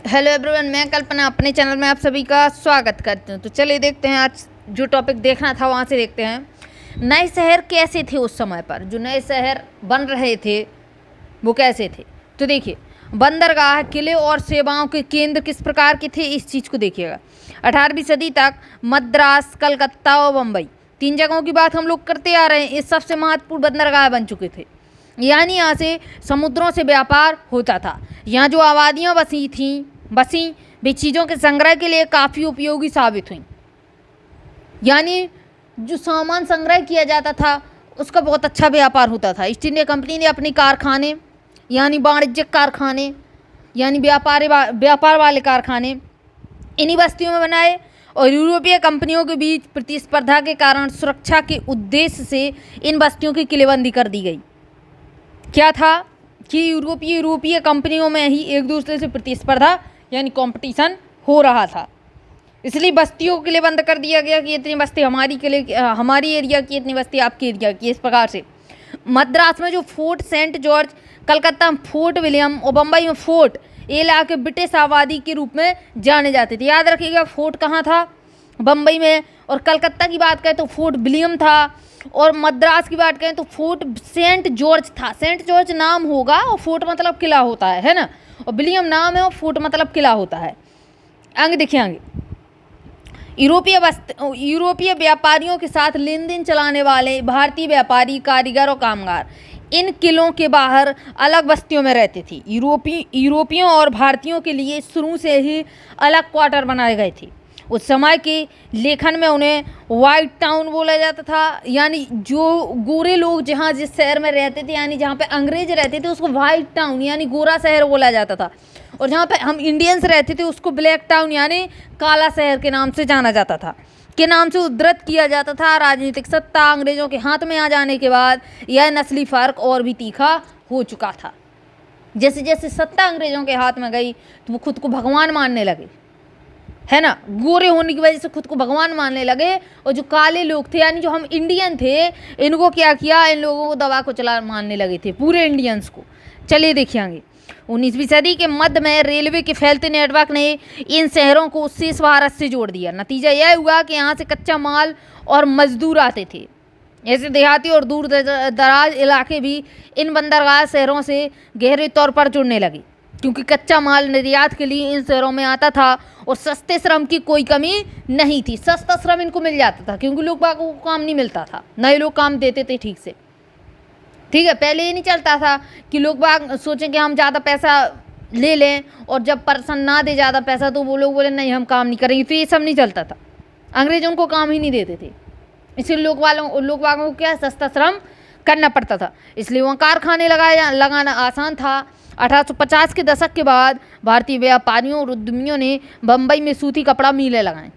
Hello everyone, मैं कल्पना अपने channel में आप सभी का स्वागत करती हूँ। तो चलिए देखते हैं, आज जो टॉपिक देखना था वहाँ से देखते हैं। नए शहर कैसे थे उस समय पर, जो नए शहर बन रहे थे वो कैसे थे। तो देखिए, बंदरगाह, किले और सेवाओं के केंद्र किस प्रकार के थे, इस चीज़ को देखिएगा। 18वीं सदी तक मद्रास, कलकत्ता और बम्बई, 3 जगहों की बात हम लोग करते आ रहे हैं। ये सबसे महत्वपूर्ण बंदरगाह बन चुके थे, यानी यहाँ से समुद्रों से व्यापार होता था। यहाँ जो आबादियाँ बसी वे चीज़ों के संग्रह के लिए काफ़ी उपयोगी साबित हुई। यानी जो सामान संग्रह किया जाता था उसका बहुत अच्छा व्यापार होता था। ईस्ट इंडिया कंपनी ने अपने कारखाने, यानी वाणिज्यिक कारखाने, यानी व्यापार वाले कारखाने इन्हीं बस्तियों में बनाए, और यूरोपीय कंपनियों के बीच प्रतिस्पर्धा के कारण सुरक्षा के उद्देश्य से इन बस्तियों की किलेबंदी कर दी गई। क्या था कि यूरोपीय कंपनियों में ही एक दूसरे से प्रतिस्पर्धा यानी कंपटीशन हो रहा था, इसलिए बस्तियों के लिए बंद कर दिया गया कि इतनी बस्ती हमारी एरिया की, इतनी बस्ती आपकी एरिया की। इस प्रकार से मद्रास में जो फोर्ट सेंट जॉर्ज, कलकत्ता में फोर्ट विलियम और बम्बई में फोर्ट, ये इलाके ब्रिटिश आबादी के रूप में जाने जाते थे। याद रखिएगा, फोर्ट कहाँ था, बम्बई में। और कलकत्ता की बात करें तो फोर्ट विलियम था, और मद्रास की बात करें तो फोर्ट सेंट जॉर्ज था। सेंट जॉर्ज नाम होगा और फोर्ट मतलब किला होता है ना, और विलियम नाम है और फोर्ट मतलब किला होता है। आगे देखिए, आगे यूरोपीय व्यापारियों के साथ लेन देन चलाने वाले भारतीय व्यापारी, कारीगर और कामगार इन किलों के बाहर अलग बस्तियों में रहते थे। यूरोपियों और भारतीयों के लिए शुरू से ही अलग क्वार्टर बनाए गए थे। उस समय के लेखन में उन्हें वाइट टाउन बोला जाता था, यानी जो गोरे लोग जहाँ जिस शहर में रहते थे, यानी जहाँ पे अंग्रेज रहते थे उसको वाइट टाउन यानी गोरा शहर बोला जाता था, और जहाँ पे हम इंडियंस रहते थे उसको ब्लैक टाउन यानी काला शहर के नाम से जाना जाता था, के नाम से उद्धृत किया जाता था। राजनीतिक सत्ता अंग्रेजों के हाथ में आ जाने के बाद यह नस्ली फ़र्क और भी तीखा हो चुका था। जैसे जैसे सत्ता अंग्रेजों के हाथ में गई तो वो खुद को भगवान मानने लगे, है ना। गोरे होने की वजह से खुद को भगवान मानने लगे, और जो काले लोग थे यानी जो हम इंडियन थे, इनको क्या किया, इन लोगों को दबा को चला मानने लगे थे, पूरे इंडियंस को। चलिए देखिए, आगे 19वीं सदी के मध्य में रेलवे के फैलते नेटवर्क ने इन शहरों को शेष भारत से जोड़ दिया। नतीजा यह हुआ कि यहाँ से कच्चा माल और मजदूर आते थे। ऐसे देहाती और दूर दराज इलाके भी इन बंदरगाह शहरों से गहरे तौर पर जुड़ने लगे, क्योंकि कच्चा माल निर्यात के लिए इन शहरों में आता था, और सस्ते श्रम की कोई कमी नहीं थी। सस्ता श्रम इनको मिल जाता था, क्योंकि लोग बागों को काम नहीं मिलता था, नए लोग काम देते थे ठीक से। ठीक है, पहले ये नहीं चलता था कि लोग बाग सोचें कि हम ज़्यादा पैसा ले लें, और जब पर्सन ना दे ज़्यादा पैसा तो वो लोग बोले नहीं हम काम नहीं करेंगे। तो ये सब नहीं चलता था, अंग्रेज उनको काम ही नहीं देते थे, इसलिए लोग बागों को क्या सस्ता श्रम करना पड़ता था, इसलिए वहाँ कारखाने लगाना आसान था। 1850 के दशक के बाद भारतीय व्यापारियों और उद्यमियों ने बम्बई में सूती कपड़ा मिलें लगाएं।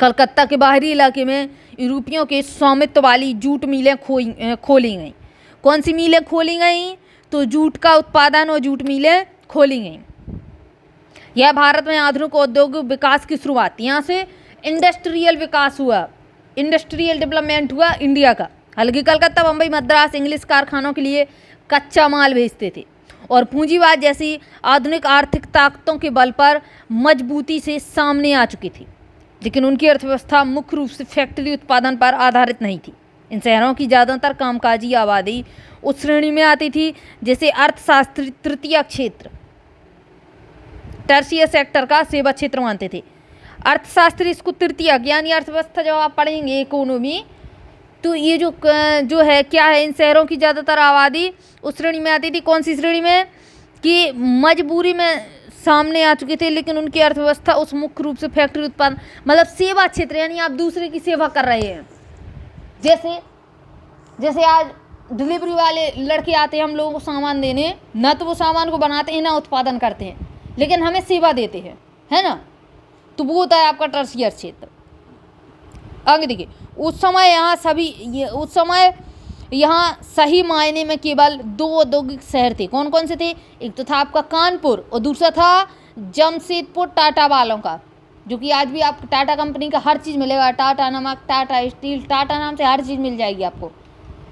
कलकत्ता के बाहरी इलाके में यूरोपियों के स्वामित्व वाली जूट मिलें खोली गईं। कौन सी मिलें खोली गईं? तो जूट का उत्पादन और जूट मिलें खोली गईं। यह भारत में आधुनिक औद्योगिक विकास की शुरुआत, यहाँ से इंडस्ट्रियल विकास हुआ, इंडस्ट्रियल डेवलपमेंट हुआ इंडिया का। हालांकि कलकत्ता, बम्बई, मद्रास इंग्लिश कारखानों के लिए कच्चा माल भेजते थे, और पूंजीवाद जैसी आधुनिक आर्थिक ताकतों के बल पर मजबूती से सामने आ चुकी थी, लेकिन उनकी अर्थव्यवस्था मुख्य रूप से फैक्ट्री उत्पादन पर आधारित नहीं थी। इन शहरों की ज़्यादातर कामकाजी आबादी उस श्रेणी में आती थी जैसे अर्थशास्त्री तृतीय क्षेत्र, टर्शियर सेक्टर का सेवा क्षेत्र मानते थे। अर्थशास्त्री इसको तृतीय यानी अर्थव्यवस्था जब आप पढ़ेंगे इकोनॉमी, तो ये जो है क्या है, इन शहरों की ज़्यादातर आबादी उस श्रेणी में आती थी। कौन सी श्रेणी में? कि मजबूरी में सामने आ चुके थे, लेकिन उनकी अर्थव्यवस्था उस मुख्य रूप से फैक्ट्री उत्पादन मतलब सेवा क्षेत्र, यानी आप दूसरे की सेवा कर रहे हैं। जैसे आज डिलीवरी वाले लड़के आते हैं हम लोगों को सामान देने, ना तो वो सामान को बनाते हैं ना उत्पादन करते हैं, लेकिन हमें सेवा देते हैं, है ना। तो वो होता है आपका टर्शियर क्षेत्र। आगे देखिए, उस समय यहाँ सही मायने में केवल 2 औद्योगिक शहर थे। कौन कौन से थे? एक तो था आपका कानपुर, और दूसरा था जमशेदपुर टाटा वालों का, जो कि आज भी आपको टाटा कंपनी का हर चीज़ मिलेगा। टाटा नमक, टाटा स्टील, टाटा नाम से हर चीज़ मिल जाएगी आपको,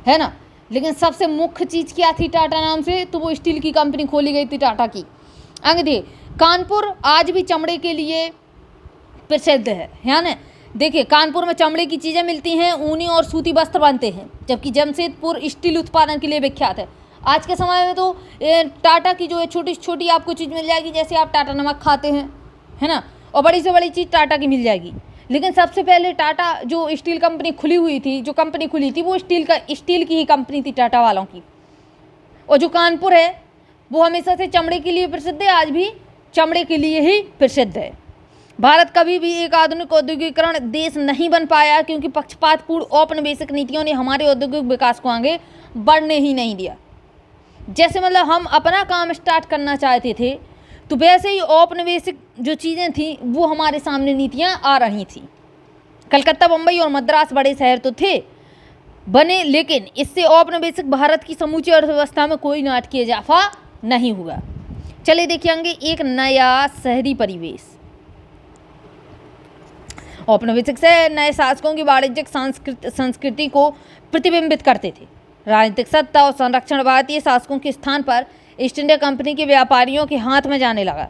है ना। लेकिन सबसे मुख्य चीज़ क्या थी टाटा नाम से? तो वो स्टील की कंपनी खोली गई थी टाटा की। आगे देखिए, कानपुर आज भी चमड़े के लिए प्रसिद्ध है ना। देखिए, कानपुर में चमड़े की चीज़ें मिलती हैं, ऊनी और सूती वस्त्र बनते हैं, जबकि जमशेदपुर स्टील उत्पादन के लिए विख्यात है। आज के समय में तो टाटा की जो है छोटी छोटी आपको चीज़ मिल जाएगी, जैसे आप टाटा नमक खाते हैं, है ना, और बड़ी से बड़ी चीज़ टाटा की मिल जाएगी। लेकिन सबसे पहले टाटा जो स्टील कंपनी खुली हुई थी, जो कंपनी खुली थी वो स्टील की ही कंपनी थी, टाटा वालों की। और जो कानपुर है वो हमेशा से चमड़े के लिए प्रसिद्ध है, आज भी चमड़े के लिए ही प्रसिद्ध है। भारत कभी भी एक आधुनिक औद्योगिकरण देश नहीं बन पाया, क्योंकि पक्षपातपूर्ण औपनिवेशिक नीतियों ने हमारे औद्योगिक विकास को आगे बढ़ने ही नहीं दिया। जैसे मतलब हम अपना काम स्टार्ट करना चाहते थे, तो वैसे ही औपनिवेशिक जो चीज़ें थी वो हमारे सामने नीतियाँ आ रही थी। कलकत्ता, मुंबई और मद्रास बड़े शहर तो थे बने, लेकिन इससे औपनिवेशिक भारत की समूची अर्थव्यवस्था में कोई नाटकीय इजाफा नहीं हुआ। चलिए देखेंगे एक नया शहरी परिवेश। औपनिवेशिक से नए शासकों की वाणिज्यिक संस्कृति को प्रतिबिंबित करते थे। राजनीतिक सत्ता और संरक्षण भारतीय शासकों के स्थान पर ईस्ट इंडिया कंपनी के व्यापारियों के हाथ में जाने लगा।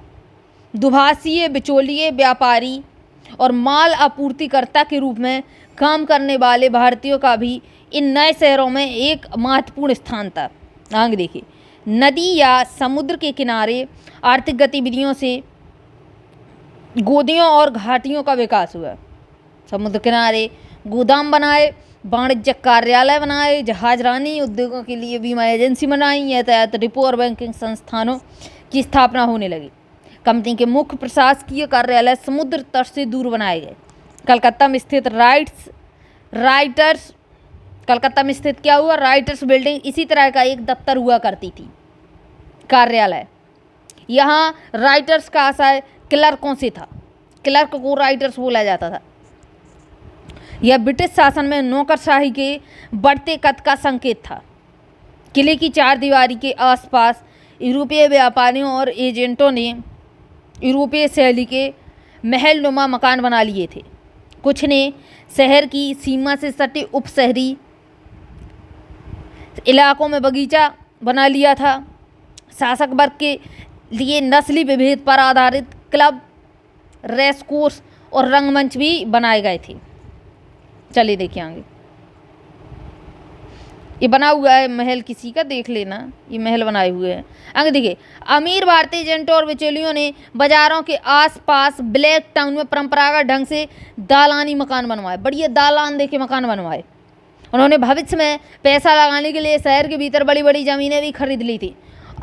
दुभाषीय, बिचौलिए, व्यापारी और माल आपूर्तिकर्ता के रूप में काम करने वाले भारतीयों का भी इन नए शहरों में एक महत्वपूर्ण स्थान था। आगे देखिए, नदी या समुद्र के किनारे आर्थिक गतिविधियों से गोदियों और घाटियों का विकास हुआ। समुद्र किनारे गोदाम बनाए, वाणिज्यिक कार्यालय बनाए, जहाजरानी उद्योगों के लिए बीमा एजेंसी बनाई, यातायात डिपो और बैंकिंग संस्थानों की स्थापना होने लगी। कंपनी के मुख्य प्रशासकीय कार्यालय समुद्र तट से दूर बनाए गए। कलकत्ता में स्थित राइटर्स बिल्डिंग इसी तरह का एक दफ्तर हुआ करती थी, कार्यालय। यहाँ राइटर्स का आशय क्लर्कों से था, क्लर्क को राइटर्स बोला जाता था। यह ब्रिटिश शासन में नौकरशाही के बढ़ते कद का संकेत था। किले की चार दीवारी के आसपास यूरोपीय व्यापारियों और एजेंटों ने यूरोपीय शैली के महलनुमा मकान बना लिए थे। कुछ ने शहर की सीमा से सटे उप शहरी इलाकों में बगीचा बना लिया था। शासक वर्ग के लिए नस्ली विभेद पर आधारित क्लब, रेस कोर्स और रंगमंच भी बनाए गए थे। चलिए देखिए आगे, ये बना हुआ है महल किसी का, देख लेना, ये महल बनाए हुए हैं। आगे देखिए, अमीर भारतीय एजेंटों और बिचौलियों ने बाजारों के आसपास ब्लैक टाउन में परंपरागत ढंग से दालानी मकान बनवाए, बढ़िया दालान देके मकान बनवाए। उन्होंने भविष्य में पैसा लगाने के लिए शहर के भीतर बड़ी बड़ी ज़मीनें भी खरीद ली थी।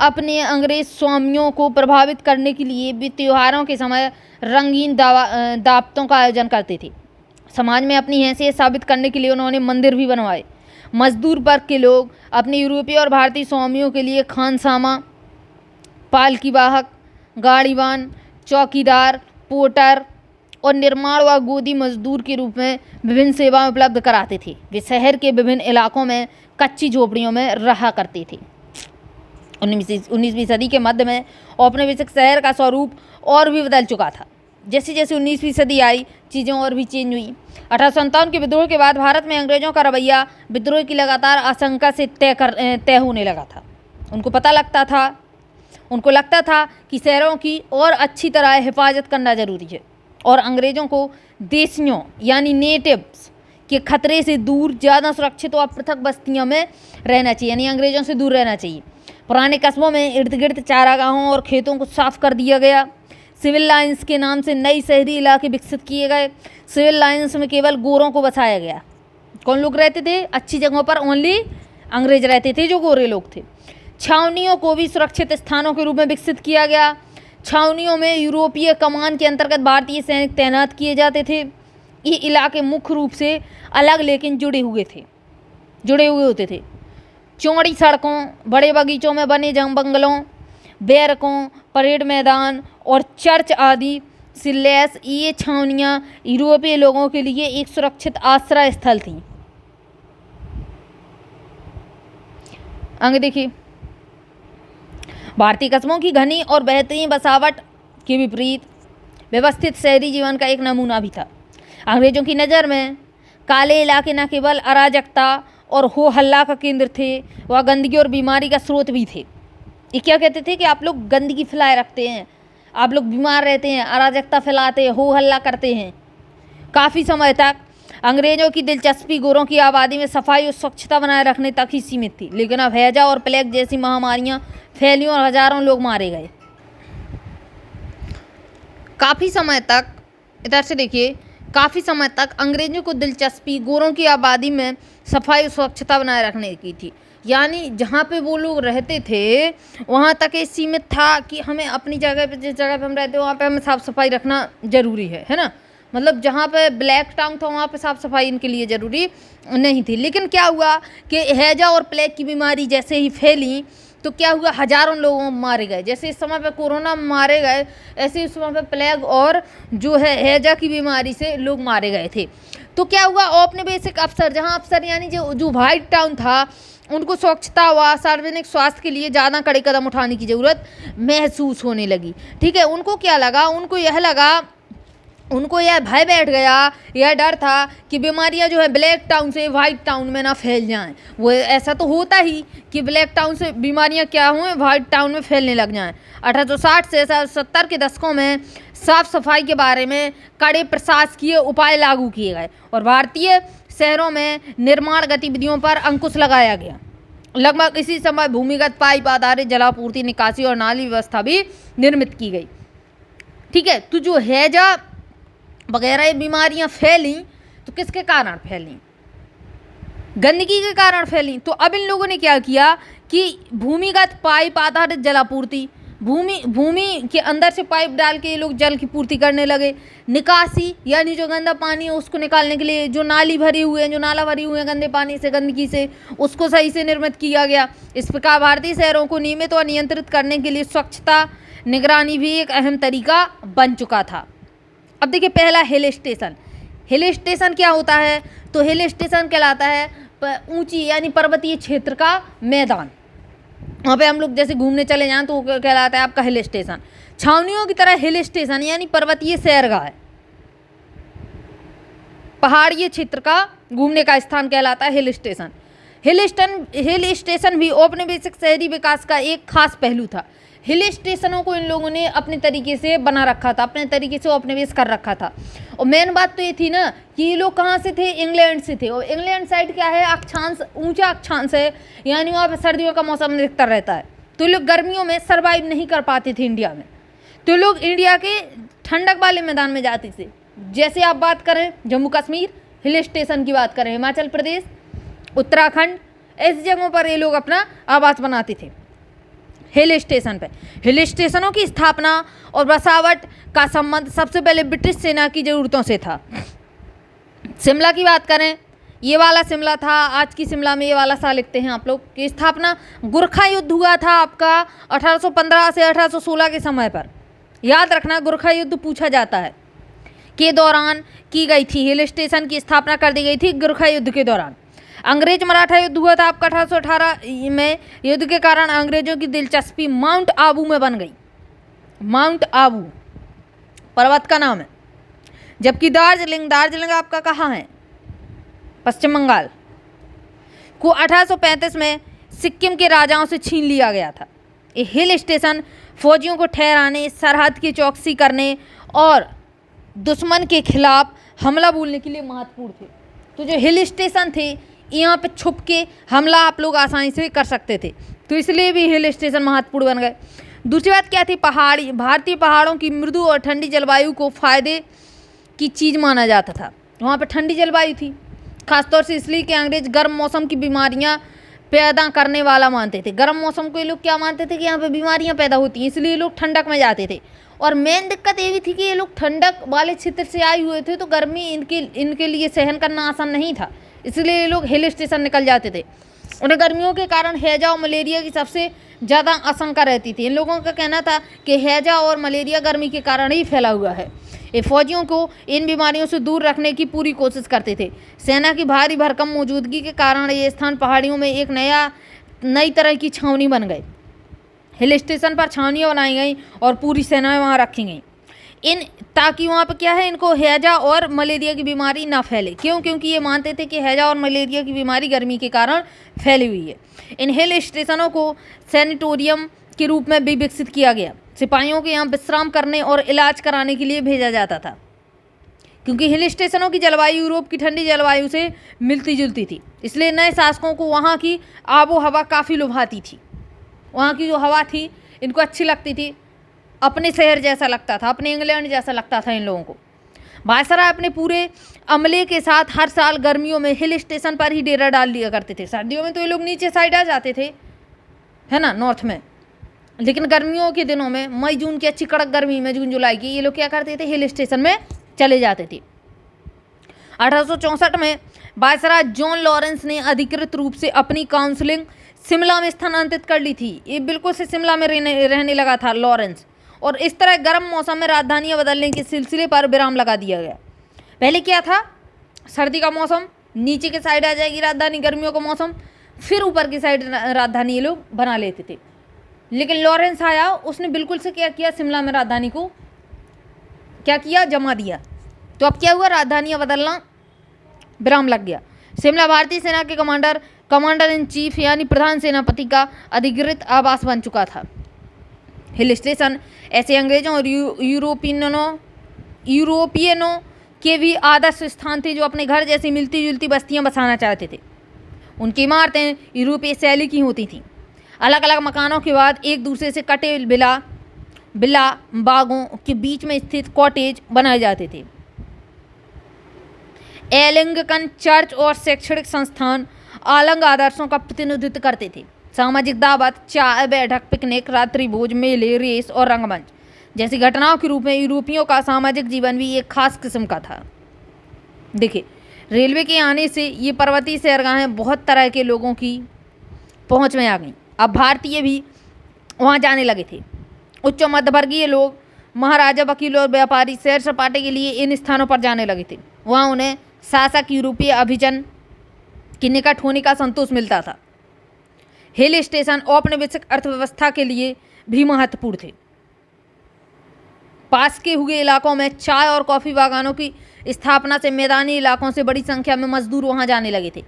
अपने अंग्रेज स्वामियों को प्रभावित करने के लिए भी त्योहारों के समय रंगीन दावतों का आयोजन करते थे। समाज में अपनी हैसियत साबित करने के लिए उन्होंने मंदिर भी बनवाए। मजदूर वर्ग के लोग अपने यूरोपीय और भारतीय स्वामियों के लिए खानसामा, पालकी वाहक, गाड़ीवान, चौकीदार, पोर्टर और निर्माण व गोदी मजदूर के रूप में विभिन्न सेवाएं उपलब्ध कराते थे। वे शहर के विभिन्न इलाकों में कच्ची झोपड़ियों में रहा करते थे। 19वीं सदी के मध्य में औपनिवेशिक शहर का स्वरूप और भी बदल चुका था। जैसे जैसे 19वीं सदी आई, चीज़ें और भी चेंज हुई। 1857 के विद्रोह के बाद भारत में अंग्रेजों का रवैया विद्रोह की लगातार आशंका से तय होने लगा था। उनको लगता था कि शहरों की और अच्छी तरह हिफाजत करना जरूरी है और अंग्रेजों को देशियों यानी नेटिव्स के खतरे से दूर, ज़्यादा सुरक्षित और पृथक बस्तियों में रहना चाहिए, यानी अंग्रेजों से दूर रहना चाहिए। पुराने कस्बों में इर्द गिर्द चारागाहों और खेतों को साफ कर दिया गया। सिविल लाइन्स के नाम से नई शहरी इलाके विकसित किए गए। सिविल लाइन्स में केवल गोरों को बसाया गया। कौन लोग रहते थे? अच्छी जगहों पर ओनली अंग्रेज रहते थे, जो गोरे लोग थे। छावनियों को भी सुरक्षित स्थानों के रूप में विकसित किया गया। छावनियों में यूरोपीय कमान के अंतर्गत भारतीय सैनिक तैनात किए जाते थे। ये इलाके मुख्य रूप से अलग लेकिन जुड़े हुए होते थे। चौड़ी सड़कों, बड़े बगीचों में बने बंगलों, बैरकों, परेड मैदान और चर्च आदि से लैस ये छावनियाँ यूरोपीय लोगों के लिए एक सुरक्षित आश्रय स्थल थीं। आगे देखिए, भारतीय कस्बों की घनी और बेहतरीन बसावट के विपरीत व्यवस्थित शहरी जीवन का एक नमूना भी था। अंग्रेजों की नज़र में काले इलाके न केवल अराजकता और हो हल्ला का केंद्र थे, वह गंदगी और बीमारी का स्रोत भी थे। ये क्या कहते थे कि आप लोग गंदगी फैलाए रखते हैं, आप लोग बीमार रहते हैं, अराजकता फैलाते हैं, हो हल्ला करते हैं। काफ़ी समय तक अंग्रेजों की दिलचस्पी गोरों की आबादी में सफाई और स्वच्छता बनाए रखने तक ही सीमित थी, लेकिन अब हैजा और प्लेग जैसी महामारियां फैली और हजारों लोग मारे गए। काफ़ी समय तक, इधर से देखिए, काफ़ी समय तक अंग्रेजों को दिलचस्पी गोरों की आबादी में सफाई और स्वच्छता बनाए रखने की थी। यानी जहाँ पे वो लोग रहते थे वहाँ तक ये सीमित था कि हमें अपनी जगह पे, जिस जगह पे हम रहते हैं वहाँ पे हमें साफ़ सफाई रखना ज़रूरी है ना। मतलब जहाँ पे ब्लैक टाउन था वहाँ पे साफ़ सफाई इनके लिए ज़रूरी नहीं थी। लेकिन क्या हुआ कि हैजा और प्लेग की बीमारी जैसे ही फैली तो क्या हुआ, हजारों लोग मारे गए। जैसे इस समय पे कोरोना मारे गए, ऐसे उस समय पे प्लेग और जो है हैजा की बीमारी से लोग मारे गए थे। तो क्या हुआ, औपनिवेशिक अफसर, जहाँ अफसर यानी जो व्हाइट टाउन था, उनको स्वच्छता व सार्वजनिक स्वास्थ्य के लिए ज़्यादा कड़े कदम उठाने की ज़रूरत महसूस होने लगी। ठीक है, उनको क्या लगा, उनको यह भय बैठ गया, यह डर था कि बीमारियां जो है ब्लैक टाउन से वाइट टाउन में ना फैल जाएं। वो ऐसा तो होता ही कि ब्लैक टाउन से बीमारियां क्या हुए, वाइट टाउन में फैलने लग जाएं। 1860 से 70 के दशकों में साफ सफाई के बारे में कड़े प्रशासकीय उपाय लागू किए गए और भारतीय शहरों में निर्माण गतिविधियों पर अंकुश लगाया गया। लगभग इसी समय भूमिगत पाइप आधारित जलापूर्ति, निकासी और नाली व्यवस्था भी निर्मित की गई। ठीक है, तो जो हैजा वगैरह ये बीमारियां फैली तो किसके कारण फैली, गंदगी के कारण फैली। तो अब इन लोगों ने क्या किया कि भूमिगत पाइप आधारित जलापूर्ति, भूमि के अंदर से पाइप डाल के ये लोग जल की पूर्ति करने लगे। निकासी यानी जो गंदा पानी है उसको निकालने के लिए जो नाला भरी हुए हैं गंदे पानी से, गंदगी से, उसको सही से निर्मित किया गया। इस प्रकार भारतीय शहरों को नियमित और नियंत्रित करने के लिए स्वच्छता निगरानी भी एक अहम तरीका बन चुका था। अब देखिए, पहला हिल स्टेशन। हिल स्टेशन क्या होता है, तो हिल स्टेशन कहलाता है ऊंची यानी पर्वतीय क्षेत्र का मैदान। वहाँ पे हम लोग जैसे घूमने चले जाएं तो वो कहलाता है आपका हिल स्टेशन। छावनियों की तरह हिल स्टेशन यानी पर्वतीय सैरगाह है, पहाड़िय क्षेत्र का घूमने का स्थान कहलाता है हिल स्टेशन। हिल स्टेशन भी औपनिवेशिक शहरी विकास का एक खास पहलू था। हिल स्टेशनों को इन लोगों ने अपने तरीके से बना रखा था, अपने तरीके से उपनिवेश कर रखा था। और मेन बात तो ये थी ना कि ये लोग कहाँ से थे, इंग्लैंड से थे। और इंग्लैंड साइड क्या है, अक्षांश, ऊंचा अक्षांश है, यानी वहाँ पर सर्दियों का मौसम अधिकतर रहता है। तो लोग गर्मियों में सर्वाइव नहीं कर पाते थे इंडिया में, तो लोग इंडिया के ठंडक वाले मैदान में जाते थे। जैसे आप बात करें जम्मू कश्मीर हिल स्टेशन की बात करें, हिमाचल प्रदेश, उत्तराखंड, ऐसी जगहों पर ये लोग अपना आवास बनाते थे हिल स्टेशन पे। हिल स्टेशनों की स्थापना और बसावट का संबंध सबसे पहले ब्रिटिश सेना की ज़रूरतों से था। शिमला की बात करें, ये वाला शिमला था, आज की शिमला में ये वाला साल लिखते हैं आप लोग की स्थापना गोरखा युद्ध हुआ था आपका 1815 से 1816 के समय पर। याद रखना, गोरखा युद्ध पूछा जाता है, के दौरान की गई थी। हिल स्टेशन की स्थापना कर दी गई थी गोरखा युद्ध के दौरान। अंग्रेज मराठा युद्ध हुआ था आपका 1818 में। युद्ध के कारण अंग्रेजों की दिलचस्पी माउंट आबू में बन गई। माउंट आबू पर्वत का नाम है। जबकि दार्जिलिंग आपका कहाँ है, पश्चिम बंगाल को 1835 में सिक्किम के राजाओं से छीन लिया गया था। ये हिल स्टेशन फौजियों को ठहराने, सरहद की चौकसी करने और दुश्मन के खिलाफ हमला बोलने के लिए महत्वपूर्ण थे। तो जो हिल स्टेशन थे यहाँ पे छुप के हमला आप लोग आसानी से कर सकते थे, तो इसलिए भी हिल स्टेशन महत्वपूर्ण बन गए। दूसरी बात क्या थी, भारतीय पहाड़ों की मृदु और ठंडी जलवायु को फायदे की चीज़ माना जाता था। वहाँ पे ठंडी जलवायु थी, खासतौर से इसलिए कि अंग्रेज गर्म मौसम की बीमारियाँ पैदा करने वाला मानते थे। गर्म मौसम को ये लोग क्या मानते थे कि यहाँ पे बीमारियाँ पैदा होती हैं, इसलिए लोग ठंडक में जाते थे। और मेन दिक्कत ये भी थी कि ये लोग ठंडक वाले क्षेत्र से आए हुए थे, तो गर्मी इनके लिए सहन करना आसान नहीं था, इसलिए ये लोग हिल स्टेशन निकल जाते थे। उन्हें गर्मियों के कारण हैजा और मलेरिया की सबसे ज़्यादा आशंका रहती थी। इन लोगों का कहना था कि हैजा और मलेरिया गर्मी के कारण ही फैला हुआ है। ये फौजियों को इन बीमारियों से दूर रखने की पूरी कोशिश करते थे। सेना की भारी भरकम मौजूदगी के कारण ये स्थान पहाड़ियों में एक नई तरह की छावनी बन गए। हिल स्टेशन पर छावनियाँ बनाई गई और पूरी सेनाएं वहाँ रखी गई ताकि वहाँ पर क्या है, इनको हैजा और मलेरिया की बीमारी ना फैले। क्योंकि ये मानते थे कि हैजा और मलेरिया की बीमारी गर्मी के कारण फैली हुई है। इन हिल स्टेशनों को सैनिटोरियम के रूप में भी विकसित किया गया। सिपाहियों को यहाँ विश्राम करने और इलाज कराने के लिए भेजा जाता था, क्योंकि हिल स्टेशनों की जलवायु यूरोप की ठंडी जलवायु से मिलती जुलती थी। इसलिए नए शासकों को वहाँ की आबो हवा काफ़ी लुभाती थी। वहाँ की जो हवा थी इनको अच्छी लगती थी, अपने शहर जैसा लगता था, अपने इंग्लैंड जैसा लगता था इन लोगों को। वायसराय अपने पूरे अमले के साथ हर साल गर्मियों में हिल स्टेशन पर ही डेरा डाल लिया करते थे। सर्दियों में तो ये लोग नीचे साइड आ जाते थे, है ना, नॉर्थ में, लेकिन गर्मियों के दिनों में, मई जून की अच्छी कड़क गर्मी में, जून जुलाई की, ये लोग क्या करते थे, हिल स्टेशन में चले जाते थे। 1864 में वायसराय जॉन लॉरेंस ने अधिकृत रूप से अपनी काउंसिलिंग शिमला में स्थानांतरित कर ली थी। ये बिल्कुल से शिमला में रहने लगा था लॉरेंस, और इस तरह गर्म मौसम में राजधानियां बदलने के सिलसिले पर विराम लगा दिया गया। पहले क्या था, सर्दी का मौसम, नीचे की साइड आ जाएगी राजधानी, गर्मियों का मौसम, फिर ऊपर की साइड राजधानी ये लोग बना लेते थे। लेकिन लॉरेंस आया, उसने बिल्कुल से क्या किया, शिमला में राजधानी को क्या किया, जमा दिया। तो अब क्या हुआ, राजधानियां बदलना विराम लग गया। शिमला भारतीय सेना के कमांडर इन चीफ यानी प्रधान सेनापति का अधिकृत आवास बन चुका था। हिल स्टेशन ऐसे अंग्रेजों और यूरोपियनों के भी आदर्श स्थान थे जो अपने घर जैसी मिलती जुलती बस्तियां बसाना चाहते थे। उनकी इमारतें यूरोपीय शैली की होती थीं। अलग अलग मकानों के बाद एक दूसरे से कटे बिला बागों के बीच में स्थित कॉटेज बनाए जाते थे। एलिंगटन चर्च और शैक्षणिक संस्थान अलग आदर्शों का प्रतिनिधित्व करते थे। सामाजिक दावत, चाय, बैठक, पिकनिक, रात्रि भोज, मेले, रेस और रंगमंच जैसी घटनाओं के रूप में यूरोपियों का सामाजिक जीवन भी एक खास किस्म का था। देखिए, रेलवे के आने से ये पर्वतीय सैरगाहें बहुत तरह के लोगों की पहुंच में आ गईं। अब भारतीय भी वहां जाने लगे थे। उच्च मध्यवर्गीय लोग, महाराजा, वकील और व्यापारी सैर सपाटे के लिए इन स्थानों पर जाने लगे थे। वहाँ उन्हें शासक यूरोपीय अभिजन के निकट होने का संतोष मिलता था। हिल स्टेशन औपनिवेशिक अर्थव्यवस्था के लिए भी महत्वपूर्ण थे। पास के हुए इलाकों में चाय और कॉफ़ी बागानों की स्थापना से मैदानी इलाकों से बड़ी संख्या में मजदूर वहां जाने लगे थे।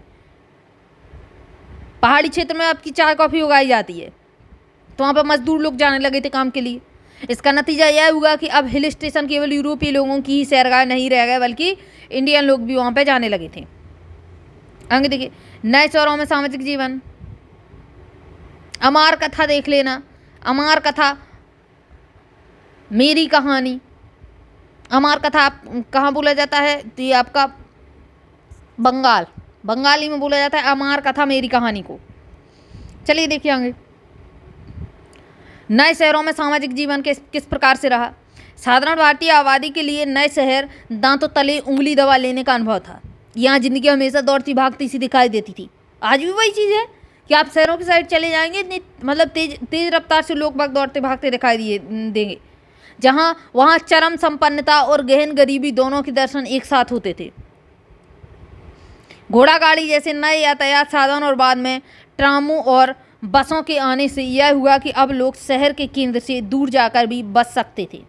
पहाड़ी क्षेत्र में आपकी चाय कॉफ़ी उगाई जाती है, तो वहाँ पर मजदूर लोग जाने लगे थे काम के लिए। इसका नतीजा यह हुआ कि अब हिल स्टेशन केवल यूरोपीय लोगों की ही सैरगाह नहीं रह गए, बल्कि इंडियन लोग भी वहाँ पर जाने लगे थे। आगे देखिए, नए शहरों में सामाजिक जीवन। अमार कथा देख लेना, अमार कथा मेरी कहानी। अमार कथा कहाँ बोला जाता है, तो ये आपका बंगाली में बोला जाता है अमार कथा मेरी कहानी को। चलिए देखिए आगे, नए शहरों में सामाजिक जीवन किस प्रकार से रहा। साधारण भारतीय आबादी के लिए नए शहर दांतों तले उंगली दबा लेने का अनुभव था। यहाँ जिंदगी हमेशा दौड़ती भागती सी दिखाई देती थी। आज भी वही चीज़ है कि आप शहरों की साइड चले जाएंगे, इतनी मतलब तेज रफ्तार से लोग दौड़ते भागते दिखाई देंगे, जहाँ वहाँ चरम संपन्नता और गहन गरीबी दोनों के दर्शन एक साथ होते थे। घोड़ा गाड़ी जैसे नए यातायात साधन और बाद में ट्रामों और बसों के आने से यह हुआ कि अब लोग शहर के केंद्र से दूर जाकर भी बच सकते थे।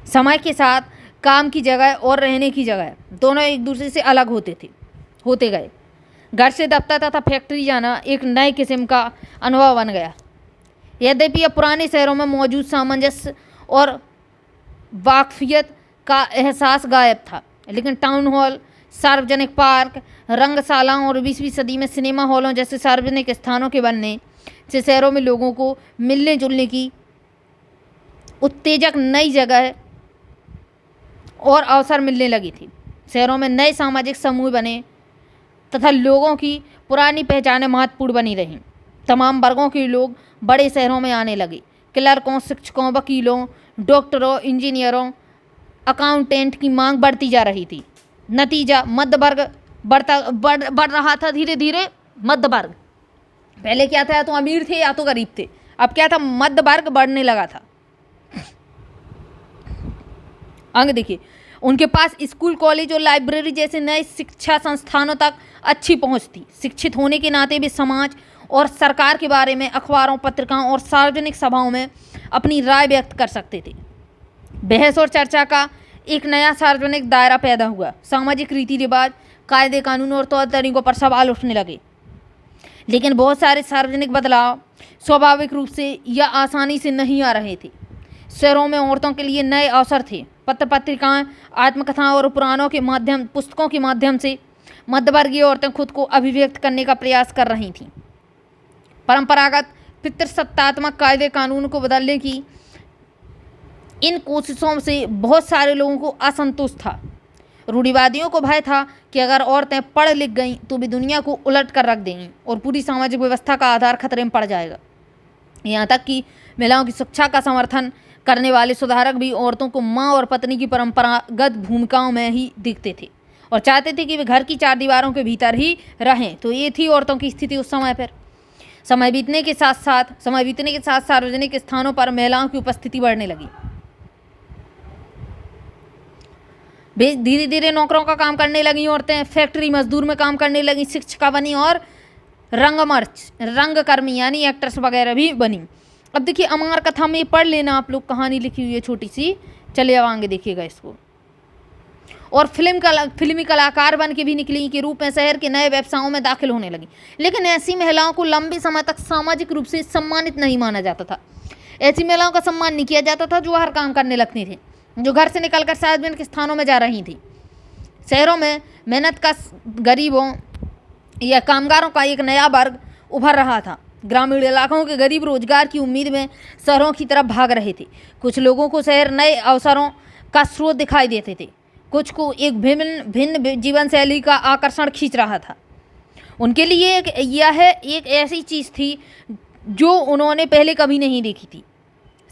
समय के साथ काम की जगह और रहने की जगह दोनों एक दूसरे से अलग होते गए। घर से दफ्तर तथा फैक्ट्री जाना एक नए किस्म का अनुभव बन गया। यद्यपि अब पुराने शहरों में मौजूद सामंजस्य और वाकफियत का एहसास गायब था, लेकिन टाउन हॉल, सार्वजनिक पार्क, रंगशालाओं और 20वीं सदी में सिनेमा हॉलों जैसे सार्वजनिक स्थानों के बनने से शहरों में लोगों को मिलने जुलने की उत्तेजक नई जगह और अवसर मिलने लगी थी। शहरों में नए सामाजिक समूह बने तथा लोगों की पुरानी पहचानें महत्वपूर्ण बनी रहीं। तमाम वर्गों के लोग बड़े शहरों में आने लगे। क्लर्कों, शिक्षकों, वकीलों, डॉक्टरों, इंजीनियरों, अकाउंटेंट की मांग बढ़ती जा रही थी। नतीजा, मध्य वर्ग बढ़ रहा था धीरे धीरे। मध्य वर्ग, पहले क्या था, या तो अमीर थे या तो गरीब थे, अब क्या था, मध्य वर्ग बढ़ने लगा था। आगे देखिए, उनके पास स्कूल, कॉलेज और लाइब्रेरी जैसे नए शिक्षा संस्थानों तक अच्छी पहुंच थी। शिक्षित होने के नाते वे समाज और सरकार के बारे में अखबारों, पत्रिकाओं और सार्वजनिक सभाओं में अपनी राय व्यक्त कर सकते थे। बहस और चर्चा का एक नया सार्वजनिक दायरा पैदा हुआ। सामाजिक रीति रिवाज, कायदे कानून और तौर तरीकों पर सवाल उठने लगे। लेकिन बहुत सारे सार्वजनिक बदलाव स्वाभाविक रूप से या आसानी से नहीं आ रहे थे। शहरों में औरतों के लिए नए अवसर थे। पत्र पत्रिकाएं, आत्मकथाएं और पुस्तकों के माध्यम से मध्यवर्गीय औरतें खुद को अभिव्यक्त करने का प्रयास कर रही थीं। परंपरागत पितृसत्तात्मक कायदे कानून को बदलने की इन कोशिशों से बहुत सारे लोगों को असंतोष था। रूढ़िवादियों को भय था कि अगर औरतें पढ़ लिख गईं तो भी दुनिया को उलट कर रख देंगी और पूरी सामाजिक व्यवस्था का आधार खतरे में पड़ जाएगा। यहाँ तक कि महिलाओं की शिक्षा का समर्थन करने वाले सुधारक भी औरतों को माँ और पत्नी की परंपरागत भूमिकाओं में ही देखते थे और चाहते थे कि वे घर की चार दीवारों के भीतर ही रहें। तो ये थी औरतों की स्थिति उस समय पर। समय बीतने के साथ साथ सार्वजनिक स्थानों पर महिलाओं की उपस्थिति बढ़ने लगी। धीरे धीरे नौकरों का काम करने लगी औरतें, फैक्ट्री मजदूर में काम करने लगी, शिक्षिका बनी और रंगकर्मी यानी एक्ट्रेस वगैरह भी बनी। अब देखिए अमर कथा में पढ़ लेना आप लोग, कहानी लिखी हुई है छोटी सी, चलिए अब आगे देखिएगा इसको। और फिल्मी कलाकार बन के भी निकली के रूप में शहर के नए व्यवसायों में दाखिल होने लगी। लेकिन ऐसी महिलाओं को लंबे समय तक सामाजिक रूप से सम्मानित नहीं माना जाता था। ऐसी महिलाओं का सम्मान नहीं किया जाता था जो हर काम करने लगती थी, जो घर से निकलकर सार्वजनिक स्थानों में जा रही थी। शहरों में मेहनत का गरीबों या कामगारों का एक नया वर्ग उभर रहा था। ग्रामीण इलाकों के गरीब रोजगार की उम्मीद में शहरों की तरफ भाग रहे थे। कुछ लोगों को शहर नए अवसरों का स्रोत दिखाई देते थे, कुछ को एक भिन्न जीवन शैली का आकर्षण खींच रहा था। उनके लिए यह एक ऐसी चीज़ थी जो उन्होंने पहले कभी नहीं देखी थी।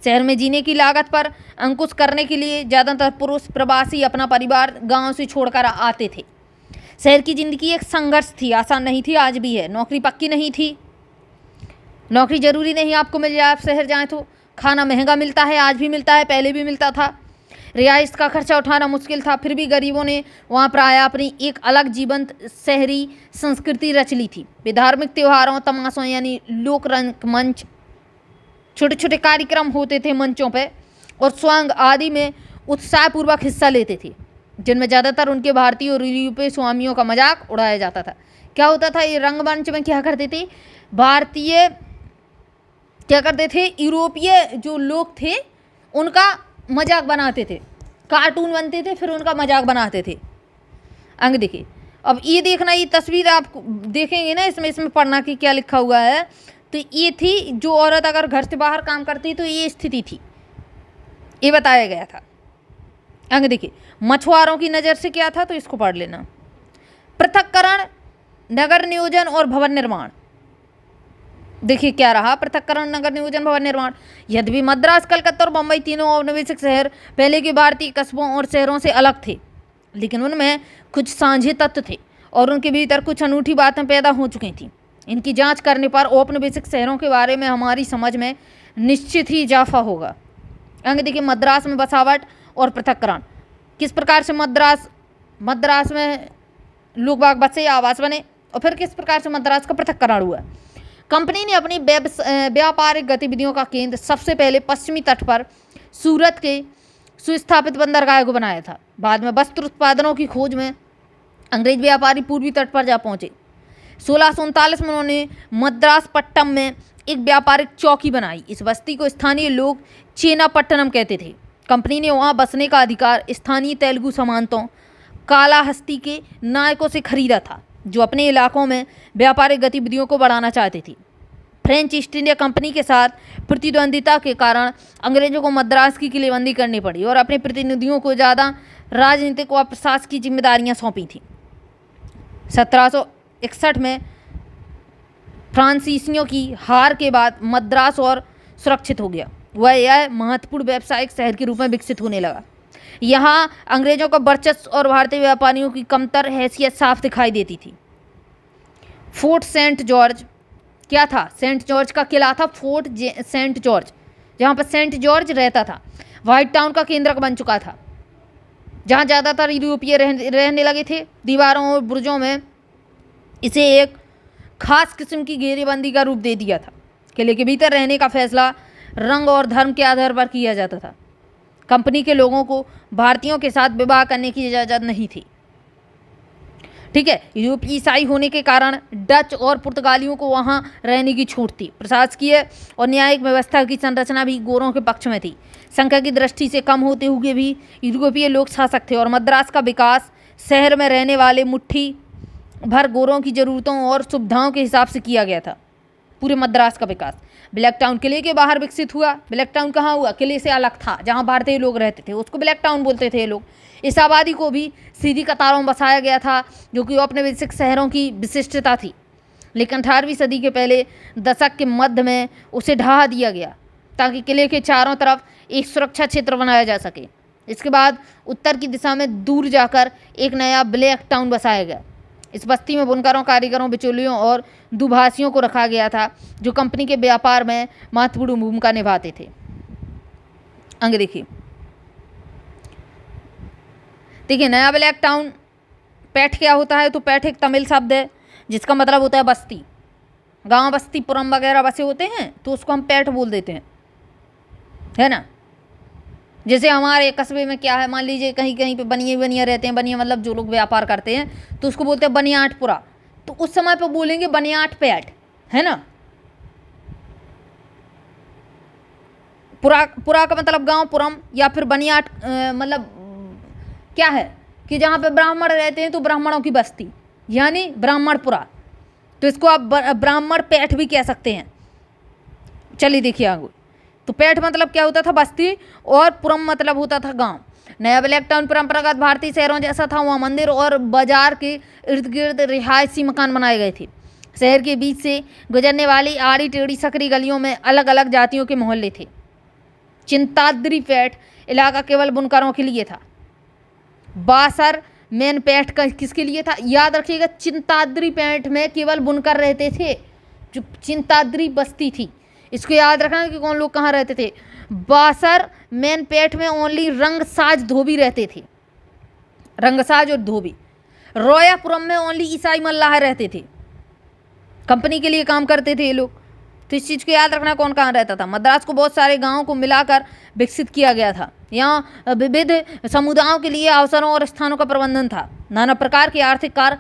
शहर में जीने की लागत पर अंकुश करने के लिए ज़्यादातर पुरुष प्रवासी अपना परिवार गांव से छोड़कर आते थे। शहर की ज़िंदगी एक संघर्ष थी, आसान नहीं थी, आज भी है। नौकरी पक्की नहीं थी, नौकरी ज़रूरी नहीं आपको मिल जाए आप शहर जाएँ तो। खाना महंगा मिलता है, आज भी मिलता है, पहले भी मिलता था। रिहाइश का खर्चा उठाना मुश्किल था, फिर भी गरीबों ने वहाँ प्रायः अपनी एक अलग जीवंत शहरी संस्कृति रच ली थी। वे धार्मिक त्योहारों, तमाशों यानी लोक रंगमंच, छोटे छोटे कार्यक्रम होते थे मंचों पे, और स्वांग आदि में उत्साहपूर्वक हिस्सा लेते थे, जिनमें ज़्यादातर उनके भारतीय और यूरोपीय स्वामियों का मजाक उड़ाया जाता था। क्या होता था ये रंगमंच में, क्या करते थे भारतीय, क्या करते थे यूरोपीय जो लोग थे उनका मजाक बनाते थे, कार्टून बनते थे फिर उनका मजाक बनाते थे। अंग देखिए, अब ये देखना, ये तस्वीर आप देखेंगे ना, इसमें पढ़ना कि क्या लिखा हुआ है। तो ये थी जो औरत अगर घर से बाहर काम करती तो ये स्थिति थी, ये बताया गया था। अंग देखिए, मछुआरों की नज़र से क्या था तो इसको पढ़ लेना। पृथक्करण, नगर नियोजन और भवन निर्माण। देखिए क्या रहा, पृथक्करण, नगर नियोजन, भवन निर्माण। यद्यपि मद्रास, कलकत्ता और मुंबई तीनों औपनिवेशिक शहर पहले के भारतीय कस्बों और शहरों से अलग थे, लेकिन उनमें कुछ साझे तत्व थे और उनके भीतर कुछ अनूठी बातें पैदा हो चुकी थीं। इनकी जांच करने पर औपनिवेशिक शहरों के बारे में हमारी समझ में निश्चित ही इजाफा होगा। अंग देखिए, मद्रास में बसावट और पृथक्करण, किस प्रकार से मद्रास में लोग बाग बसे, आवास बने, और फिर किस प्रकार से मद्रास का पृथक्करण हुआ। कंपनी ने अपनी व्यापारिक गतिविधियों का केंद्र सबसे पहले पश्चिमी तट पर सूरत के सुस्थापित बंदरगाह को बनाया था। बाद में वस्त्र उत्पादनों की खोज में अंग्रेज व्यापारी पूर्वी तट पर जा पहुंचे। 1639 में उन्होंने मद्रासपट्टम में एक व्यापारिक चौकी बनाई। इस बस्ती को स्थानीय लोग चेनापट्टनम कहते थे। कंपनी ने वहाँ बसने का अधिकार स्थानीय तेलुगु सामंतों, कालाहस्ती के नायकों से खरीदा था, जो अपने इलाकों में व्यापारिक गतिविधियों को बढ़ाना चाहती थी। फ्रेंच ईस्ट इंडिया कंपनी के साथ प्रतिद्वंदिता के कारण अंग्रेजों को मद्रास की किलेबंदी करनी पड़ी और अपने प्रतिनिधियों को ज़्यादा राजनीतिक व प्रशासकीय जिम्मेदारियां सौंपी थीं। 1761 में फ्रांसीसियों की हार के बाद मद्रास और सुरक्षित हो गया। वह यह महत्वपूर्ण व्यावसायिक शहर के रूप में विकसित होने लगा। यहाँ अंग्रेजों का वर्चस्व और भारतीय व्यापारियों की कमतर हैसियत साफ दिखाई देती थी। फोर्ट सेंट जॉर्ज क्या था? सेंट जॉर्ज का किला था फोर्ट सेंट जॉर्ज, जहाँ पर सेंट जॉर्ज रहता था। व्हाइट टाउन का केंद्र बन चुका था, जहाँ ज़्यादातर यूरोपीय रहने लगे थे। दीवारों और बुर्जों में इसे एक खास किस्म की घेरेबंदी का रूप दे दिया था। किले के भीतर रहने का फैसला रंग और धर्म के आधार पर किया जाता था। कंपनी के लोगों को भारतीयों के साथ विवाह करने की इजाज़त नहीं थी। ठीक है। यूरोपीय ईसाई होने के कारण डच और पुर्तगालियों को वहाँ रहने की छूट थी। प्रशासकीय और न्यायिक व्यवस्था की संरचना भी गोरों के पक्ष में थी। संख्या की दृष्टि से कम होते हुए भी यूरोपीय लोग शासक थे और मद्रास का विकास शहर में रहने वाले मुट्ठी भर गोरों की ज़रूरतों और सुविधाओं के हिसाब से किया गया था। पूरे मद्रास का विकास ब्लैक टाउन किले के बाहर विकसित हुआ। ब्लैक टाउन कहाँ हुआ? किले से अलग था, जहाँ भारतीय लोग रहते थे, उसको ब्लैक टाउन बोलते थे ये लोग। इस आबादी को भी सीधी कतारों में बसाया गया था, जो कि अपने विकसित शहरों की विशिष्टता थी। लेकिन 18वीं सदी के पहले दशक के मध्य में उसे ढहा दिया गया ताकि किले के चारों तरफ एक सुरक्षा क्षेत्र बनाया जा सके। इसके बाद उत्तर की दिशा में दूर जाकर एक नया ब्लैक टाउन बसाया गया। इस बस्ती में बुनकरों, कारीगरों, बिचौलियों और दुभाषियों को रखा गया था, जो कंपनी के व्यापार में महत्वपूर्ण भूमिका निभाते थे। आगे देखिए नया ब्लैक टाउन। पैठ क्या होता है? तो पैठ एक तमिल शब्द है जिसका मतलब होता है बस्ती। गांव, बस्ती, पुरम वगैरह बसे होते हैं तो उसको हम पैठ बोल देते हैं, है ना। जैसे हमारे कस्बे में क्या है, मान लीजिए कहीं कहीं पे बनिए रहते हैं। बनिया मतलब जो लोग व्यापार करते हैं तो उसको बोलते हैं बनियाटपुरा। तो उस समय पे बोलेंगे बनियाट पैठ, है ना। पुरा का मतलब गांव, पुरम, या फिर बनियाट मतलब क्या है कि जहाँ पे ब्राह्मण रहते हैं तो ब्राह्मणों की बस्ती, यानी ब्राह्मणपुरा। तो इसको आप ब्राह्मण पैठ भी कह सकते हैं। चलिए देखिए आगे। तो पैठ मतलब क्या होता था? बस्ती, और पुरम मतलब होता था गांव। नया ब्लैक टाउन परंपरागत भारतीय शहरों जैसा था। वहाँ मंदिर और बाजार के इर्द गिर्द रिहायशी मकान बनाए गए थे। शहर के बीच से गुजरने वाली आड़ी टेढ़ी सकरी गलियों में अलग अलग जातियों के मोहल्ले थे। चिंताद्री पैठ इलाका केवल बुनकरों के लिए था। बासर मेन पैठ का किसके लिए था? याद रखिएगा, चिंताद्री पैठ में केवल बुनकर रहते थे। जो चिंताद्री बस्ती थी, इसको याद रखना कि कौन लोग कहाँ रहते थे। बासर मेन पैठ में ओनली रंगसाज धोबी रहते थे, रंगसाज और धोबी। रोयापुरम में ओनली ईसाई मल्लाह रहते थे, कंपनी के लिए काम करते थे ये लोग। तो इस चीज़ को याद रखना कौन कहाँ रहता था। मद्रास को बहुत सारे गांवों को मिलाकर विकसित किया गया था। यहाँ विविध समुदायों के लिए अवसरों और स्थानों का प्रबंधन था। नाना प्रकार के आर्थिक कार्य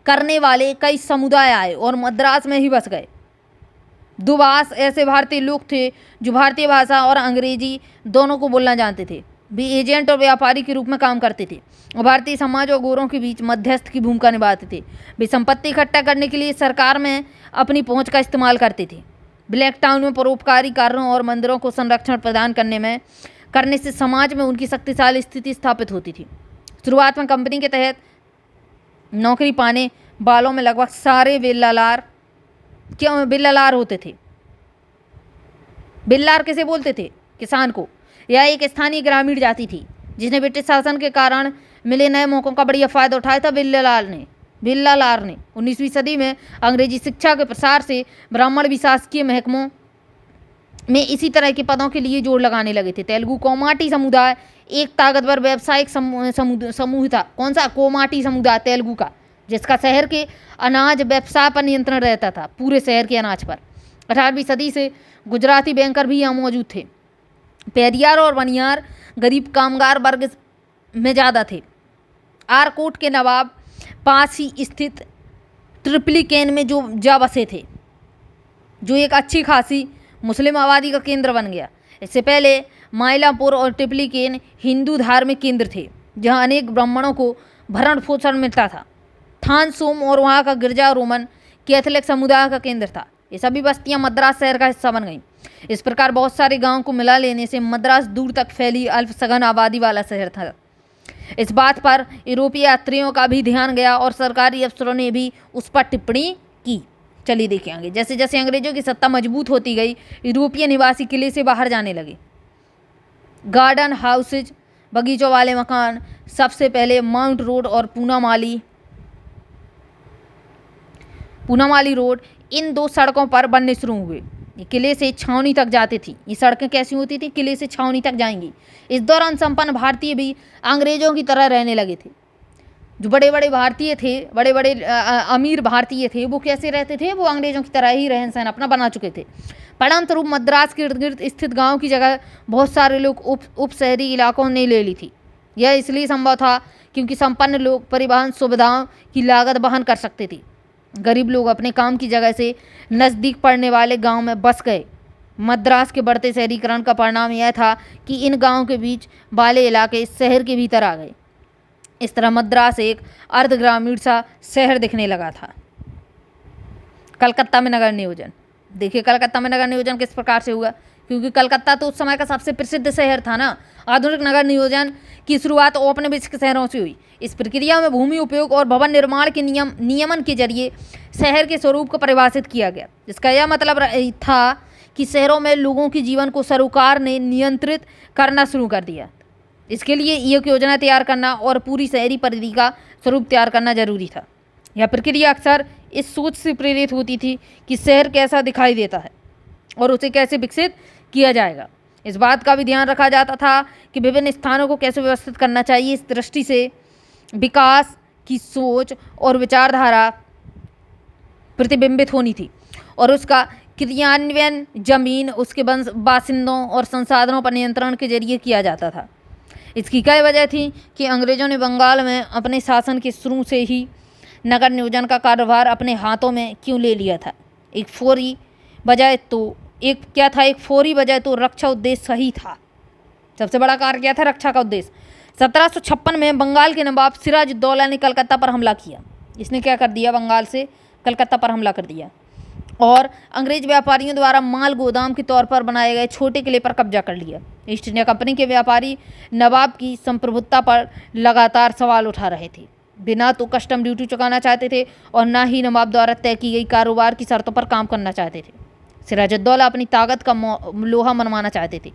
करने वाले कई समुदाय आए और मद्रास में ही बस गए। दुभाष ऐसे भारतीय लोग थे जो भारतीय भाषा और अंग्रेजी दोनों को बोलना जानते थे। भी एजेंट और व्यापारी के रूप में काम करते थे और भारतीय समाज और गोरों के बीच मध्यस्थ की भूमिका निभाते थे। वे संपत्ति इकट्ठा करने के लिए सरकार में अपनी पहुंच का इस्तेमाल करते थे। ब्लैक टाउन में परोपकारी कार्यों और मंदिरों को संरक्षण प्रदान करने से समाज में उनकी शक्तिशाली स्थिति स्थापित होती थी। शुरुआत में कंपनी के तहत नौकरी पाने वालों में लगभग सारे बिल्लालार होते थे। बिल्लार किसे बोलते थे? किसान को। यह एक स्थानीय ग्रामीण जाति थी जिसने ब्रिटिश शासन के कारण मिले नए मौकों का बढ़िया फायदा उठाया था। बिल्लालार ने 19वीं सदी में अंग्रेजी शिक्षा के प्रसार से ब्राह्मण भी शासकीय महकमों में इसी तरह के पदों के लिए जोड़ लगाने लगे थे। तेलुगु कोमाटी समुदाय एक ताकतवर व्यावसायिक समूह था। कौन सा? कोमाटी समुदाय तेलुगु का, जिसका शहर के अनाज व्यवसाय पर नियंत्रण रहता था, पूरे शहर के अनाज पर। 18वीं सदी से गुजराती बैंकर भी यहाँ मौजूद थे। पेरियार और बनियार गरीब कामगार वर्ग में ज़्यादा थे। आरकोट के नवाब पास ही स्थित ट्रिप्लिकेन में जो जा बसे थे, जो एक अच्छी खासी मुस्लिम आबादी का केंद्र बन गया। इससे पहले माइलापुर और ट्रिप्लिकेन हिंदू धार्मिक केंद्र थे जहाँ अनेक ब्राह्मणों को भरण पोषण मिलता था। थानसोम और वहाँ का गिरजा रोमन कैथोलिक समुदाय का केंद्र था। ये सभी बस्तियाँ मद्रास शहर का हिस्सा बन गईं। इस प्रकार बहुत सारे गांवों को मिला लेने से मद्रास दूर तक फैली अल्पसघन आबादी वाला शहर था। इस बात पर यूरोपीय यात्रियों का भी ध्यान गया और सरकारी अफसरों ने भी उस पर टिप्पणी की। चलिए देखिए आगे। जैसे जैसे अंग्रेजों की सत्ता मजबूत होती गई, यूरोपीय निवासी किले से बाहर जाने लगे। गार्डन हाउसेज, बगीचों वाले मकान सबसे पहले माउंट रोड और पूनामाली रोड, इन दो सड़कों पर बनने शुरू हुए। ये किले से छावनी तक जाती थी। ये सड़कें कैसी होती थी? किले से छावनी तक जाएंगी। इस दौरान संपन्न भारतीय भी अंग्रेजों की तरह रहने लगे थे। जो बड़े बड़े भारतीय थे, बड़े बड़े अमीर भारतीय थे, वो कैसे रहते थे? वो अंग्रेजों की तरह ही रहन सहन अपना बना चुके थे। परिणामस्वरूप मद्रास के इर्द गिर्द स्थित गाँव की जगह बहुत सारे लोग उप शहरी इलाकों ने ले ली थी। यह इसलिए संभव था क्योंकि संपन्न लोग परिवहन सुविधाओं की लागत वहन कर सकते थे। गरीब लोग अपने काम की जगह से नज़दीक पड़ने वाले गांव में बस गए। मद्रास के बढ़ते शहरीकरण का परिणाम यह था कि इन गांवों के बीच वाले इलाके शहर के भीतर आ गए। इस तरह मद्रास एक अर्ध ग्रामीण सा शहर दिखने लगा था। कलकत्ता में नगर नियोजन। देखिए कलकत्ता में नगर नियोजन किस प्रकार से हुआ, क्योंकि कलकत्ता तो उस समय का सबसे प्रसिद्ध शहर था ना। आधुनिक नगर नियोजन की शुरुआत औपनिवेशिक शहरों से हुई। इस प्रक्रिया में भूमि उपयोग और भवन निर्माण के नियमन के जरिए शहर के स्वरूप को परिभाषित किया गया, जिसका यह मतलब था कि शहरों में लोगों के जीवन को सरकार ने नियंत्रित करना शुरू कर दिया। इसके लिए एक योजना तैयार करना और पूरी शहरी परिधि का स्वरूप तैयार करना जरूरी था। यह प्रक्रिया अक्सर इस सोच से प्रेरित होती थी कि शहर कैसा दिखाई देता है और उसे कैसे विकसित किया जाएगा। इस बात का भी ध्यान रखा जाता था कि विभिन्न स्थानों को कैसे व्यवस्थित करना चाहिए। इस दृष्टि से विकास की सोच और विचारधारा प्रतिबिंबित होनी थी और उसका क्रियान्वयन जमीन, उसके बासिंदों और संसाधनों पर नियंत्रण के जरिए किया जाता था। इसकी कई वजह थी कि अंग्रेजों ने बंगाल में अपने शासन के शुरू से ही नगर नियोजन का कार्यभार अपने हाथों में क्यों ले लिया था। एक फौरी वजह तो रक्षा उद्देश्य सही था। सबसे बड़ा कार्य क्या था? रक्षा का उद्देश्य। 1756 में बंगाल के नवाब सिराजुद्दौला ने कलकत्ता पर हमला किया। इसने क्या कर दिया? बंगाल से कलकत्ता पर हमला कर दिया और अंग्रेज व्यापारियों द्वारा माल गोदाम के तौर पर बनाए गए छोटे किले पर कब्जा कर लिया। ईस्ट इंडिया कंपनी के व्यापारी नवाब की संप्रभुता पर लगातार सवाल उठा रहे थे। वे ना तो कस्टम ड्यूटी चुकाना चाहते थे और ना ही नवाब द्वारा तय की गई कारोबार की शर्तों पर काम करना चाहते थे। सिराजुद्दौला अपनी ताकत का लोहा मनवाना चाहते थे।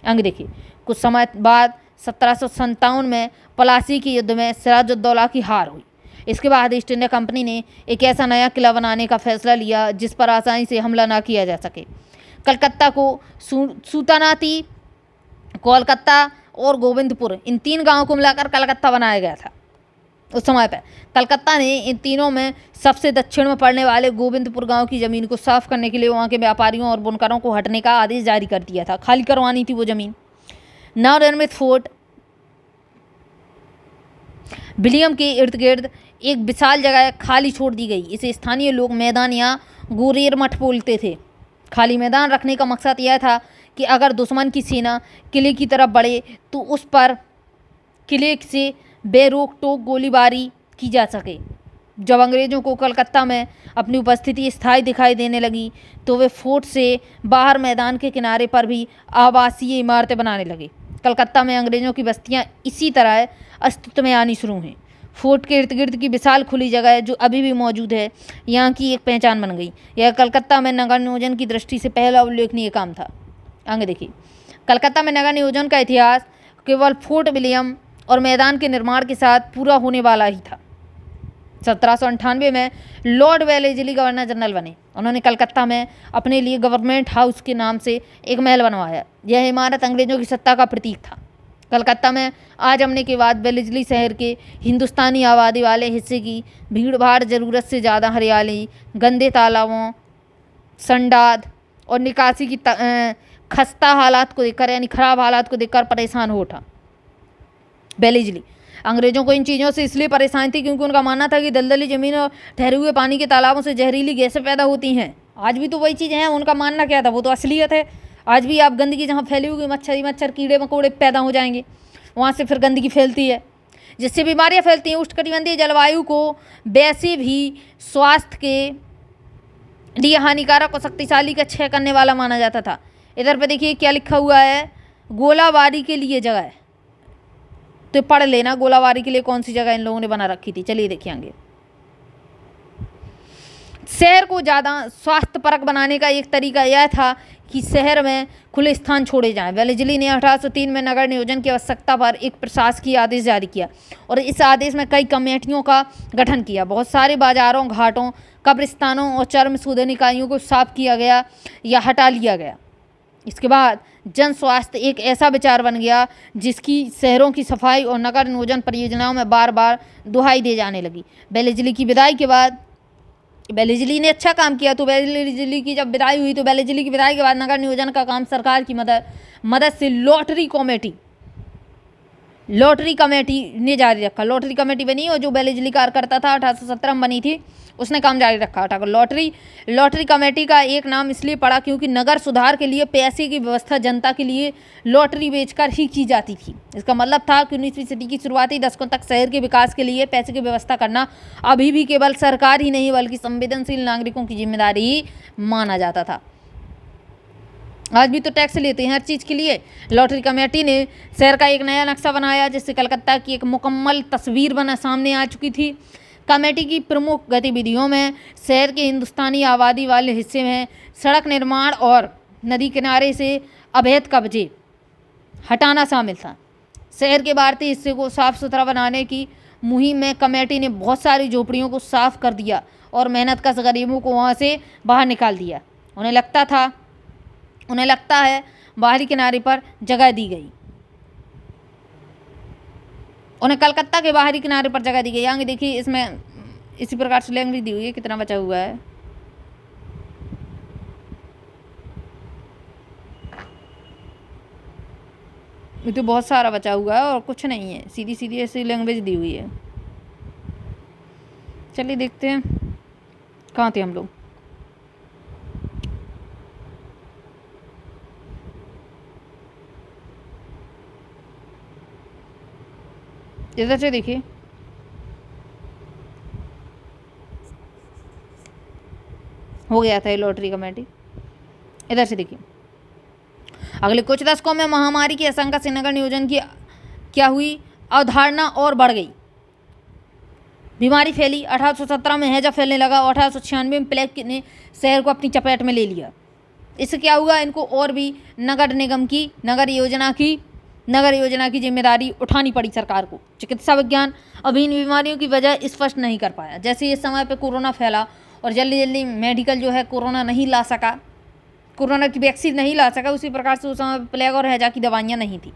अंग देखिए, कुछ समय बाद 1757 में पलासी के युद्ध में सिराजुद्दौला की हार हुई। इसके बाद ईस्ट इंडिया कंपनी ने एक ऐसा नया किला बनाने का फैसला लिया जिस पर आसानी से हमला ना किया जा सके। कलकत्ता को सूतानाती, कोलकाता और गोविंदपुर, इन 3 गांवों को मिलाकर कलकत्ता बनाया गया था। उस समय पर कलकत्ता ने इन तीनों में सबसे दक्षिण में पड़ने वाले गोविंदपुर गांव की ज़मीन को साफ करने के लिए वहां के व्यापारियों और बुनकरों को हटने का आदेश जारी कर दिया था। खाली करवानी थी वो ज़मीन। नवनिर्मित फोर्ट विलियम के इर्द गिर्द एक विशाल जगह खाली छोड़ दी गई। इसे स्थानीय लोग मैदान या गोरेर मठ बोलते थे। खाली मैदान रखने का मकसद यह था कि अगर दुश्मन की सेना किले की तरफ बढ़े तो उस पर किले से बेरोक टोक गोलीबारी की जा सके। जब अंग्रेज़ों को कलकत्ता में अपनी उपस्थिति स्थायी दिखाई देने लगी तो वे फोर्ट से बाहर मैदान के किनारे पर भी आवासीय इमारतें बनाने लगे। कलकत्ता में अंग्रेज़ों की बस्तियां इसी तरह अस्तित्व में आनी शुरू हुई। फोर्ट के इर्द गिर्द की विशाल खुली जगह जो अभी भी मौजूद है, यहाँ की एक पहचान बन गई। यह कलकत्ता में नगर नियोजन की दृष्टि से पहला उल्लेखनीय काम था। आगे देखिए, कलकत्ता में नगर नियोजन का इतिहास केवल फोर्ट विलियम और मैदान के निर्माण के साथ पूरा होने वाला ही था। 1798 में लॉर्ड वेलेस्ली गवर्नर जनरल बने। उन्होंने कलकत्ता में अपने लिए गवर्नमेंट हाउस के नाम से एक महल बनवाया। यह इमारत अंग्रेजों की सत्ता का प्रतीक था। कलकत्ता में आ जमने के बाद वेलेस्ली शहर के हिंदुस्तानी आबादी वाले हिस्से की भीड़ भाड़, ज़रूरत से ज़्यादा हरियाली, गंदे तालाबों, संडाद और निकासी की खस्ता हालात को देखकर, यानी खराब हालात को देखकर परेशान हो उठा। वेलेस्ली अंग्रेजों को इन चीज़ों से इसलिए परेशान थी क्योंकि उनका मानना था कि दलदली ज़मीन और ठहरे हुए पानी के तालाबों से जहरीली गैसें पैदा होती हैं। आज भी तो वही चीज़ें हैं। उनका मानना क्या था? वो तो असलियत है। आज भी आप गंदगी जहाँ फैली होगी, मच्छर कीड़े मकोड़े पैदा हो जाएंगे, वहाँ से फिर गंदगी फैलती है जिससे बीमारियाँ फैलती हैं। उष्णकटिबंधीय जलवायु को वैसे भी स्वास्थ्य के लिए हानिकारक और शक्तिशाली का क्षय करने वाला माना जाता था। इधर पे देखिए क्या लिखा हुआ है, गोलाबारी के लिए जगह है, तो पढ़ लेना गोलाबारी के लिए कौन सी जगह इन लोगों ने बना रखी थी। चलिए देखेंगे। शहर को ज़्यादा स्वास्थ्यपरक बनाने का एक तरीका यह था कि शहर में खुले स्थान छोड़े जाएं। वेलेस्ली ने 1803 में नगर नियोजन की आवश्यकता पर एक प्रशासकीय आदेश जारी किया और इस आदेश में कई कमेटियों का गठन किया। बहुत सारे बाजारों, घाटों, कब्रिस्तानों और चर्म शोधन इकाइयों को साफ किया गया या हटा लिया गया। इसके बाद जन स्वास्थ्य एक ऐसा विचार बन गया जिसकी शहरों की सफाई और नगर नियोजन परियोजनाओं में बार बार दुहाई दी जाने लगी। वेलेस्ली की विदाई के बाद, वेलेस्ली ने अच्छा काम किया, तो वेलेस्ली की जब विदाई हुई तो वेलेस्ली की विदाई के बाद नगर नियोजन का काम सरकार की मदद से लॉटरी कमेटी लॉटरी कमेटी ने जारी रखा। लॉटरी कमेटी बनी और जो बेलिजली कार्यकर्ता था 1817 में बनी थी, उसने काम जारी रखा उठाकर। लॉटरी कमेटी का एक नाम इसलिए पड़ा क्योंकि नगर सुधार के लिए पैसे की व्यवस्था जनता के लिए लॉटरी बेचकर ही की जाती थी। इसका मतलब था कि 19वीं सदी की शुरुआती दशकों तक शहर के विकास के लिए पैसे की व्यवस्था करना अभी भी केवल सरकार ही नहीं बल्कि संवेदनशील नागरिकों की जिम्मेदारी ही माना जाता था। आज भी तो टैक्स लेते हैं हर चीज़ के लिए। लॉटरी कमेटी ने शहर का एक नया नक्शा बनाया जिससे कलकत्ता की एक मुकम्मल तस्वीर सामने आ चुकी थी। कमेटी की प्रमुख गतिविधियों में शहर के हिंदुस्तानी आबादी वाले हिस्से में सड़क निर्माण और नदी किनारे से अवैध कब्जे हटाना शामिल था। शहर के भारतीय हिस्से को साफ सुथरा बनाने की मुहिम में कमेटी ने बहुत सारी झोपड़ियों को साफ कर दिया और मेहनतकश गरीबों को वहाँ से बाहर निकाल दिया। उन्हें लगता है बाहरी किनारे पर जगह दी गई। उन्हें कलकत्ता के बाहरी किनारे पर जगह दी गई। आगे देखिए, इसमें इसी प्रकार से लैंग्वेज दी हुई है। कितना बचा हुआ है? ये तो बहुत सारा बचा हुआ है और कुछ नहीं है, सीधी सीधी ऐसी लैंग्वेज दी हुई है। चलिए देखते हैं कहाँ थे हम लोग। इधर से देखिए, हो गया था ये लॉटरी कमेटी। इधर से देखिए, अगले कुछ दशकों में महामारी की आशंका से नगर नियोजन की क्या हुई अवधारणा और बढ़ गई। बीमारी फैली। 1817 में हैजा फैलने लगा और 1896 में प्लेग ने शहर को अपनी चपेट में ले लिया। इससे क्या हुआ, इनको और भी नगर योजना की जिम्मेदारी उठानी पड़ी सरकार को। चिकित्सा विज्ञान अभी इन बीमारियों की वजह स्पष्ट नहीं कर पाया। जैसे इस समय पे कोरोना फैला और जल्दी मेडिकल जो है कोरोना की वैक्सीन नहीं ला सका, उसी प्रकार से उस समय प्लेग और हैजा की दवाइयाँ नहीं थी।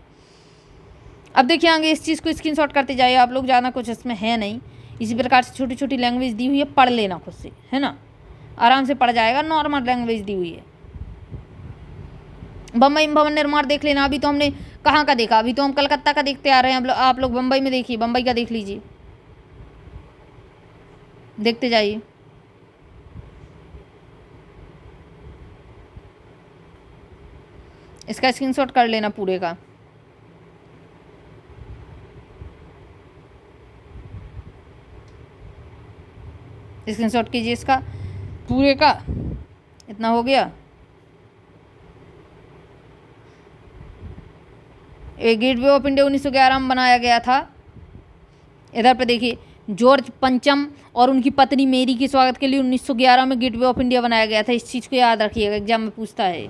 अब देखिए आगे इस चीज़ को स्क्रीनशॉट करते जाइए आप लोग, ज़्यादा कुछ इसमें है नहीं। इसी प्रकार से छोटी छोटी लैंग्वेज दी हुई है, पढ़ लेना खुद से, है ना, आराम से पढ़ जाएगा। नॉर्मल लैंग्वेज दी हुई है। बम्बई में भवन निर्माण देख लेना। अभी तो हमने कहाँ का देखा, अभी तो हम कलकत्ता का देखते आ रहे हैं। आप लोग बम्बई में देखिए, बम्बई का देख लीजिए, देखते जाइए। इसका स्क्रीनशॉट कर लेना पूरे का। स्क्रीनशॉट कीजिए इसका पूरे का। इतना हो गया। एक गेटवे ऑफ इंडिया 1911 में बनाया गया था। इधर पे देखिए, जॉर्ज पंचम और उनकी पत्नी मेरी के स्वागत के लिए 1911 में गेटवे ऑफ इंडिया बनाया गया था। इस चीज़ को याद रखिएगा, एग्जाम में पूछता है।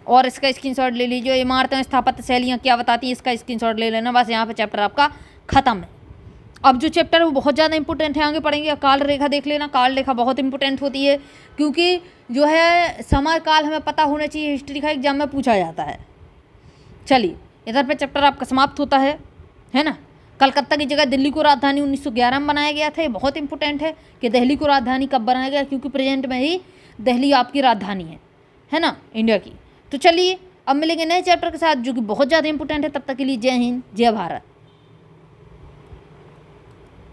और इसका स्क्रीनशॉट ले लीजिए। इमारतें स्थापत्य शैलियाँ क्या बताती है, इसका स्क्रीनशॉट ले लेना। बस यहाँ पे चैप्टर आपका खत्म है। अब जो चैप्टर है वो बहुत ज़्यादा इंपॉर्टेंट है, आगे पढ़ेंगे। काल रेखा देख लेना। काल रेखा बहुत इंपॉर्टेंट होती है क्योंकि जो है समय काल हमें पता होना चाहिए। हिस्ट्री का एग्जाम में पूछा जाता है। चलिए, इधर पे चैप्टर आपका समाप्त होता है ना। कलकत्ता की जगह दिल्ली को राजधानी 1911 में बनाया गया था। ये बहुत इंपॉर्टेंट है कि दिल्ली को राजधानी कब बनाया गया, क्योंकि प्रेजेंट में ही दिल्ली आपकी राजधानी है ना, इंडिया की। तो चलिए अब मिलेंगे नए चैप्टर के साथ जो कि बहुत ज़्यादा इंपॉर्टेंट है। तब तक के लिए जय हिंद, जय भारत।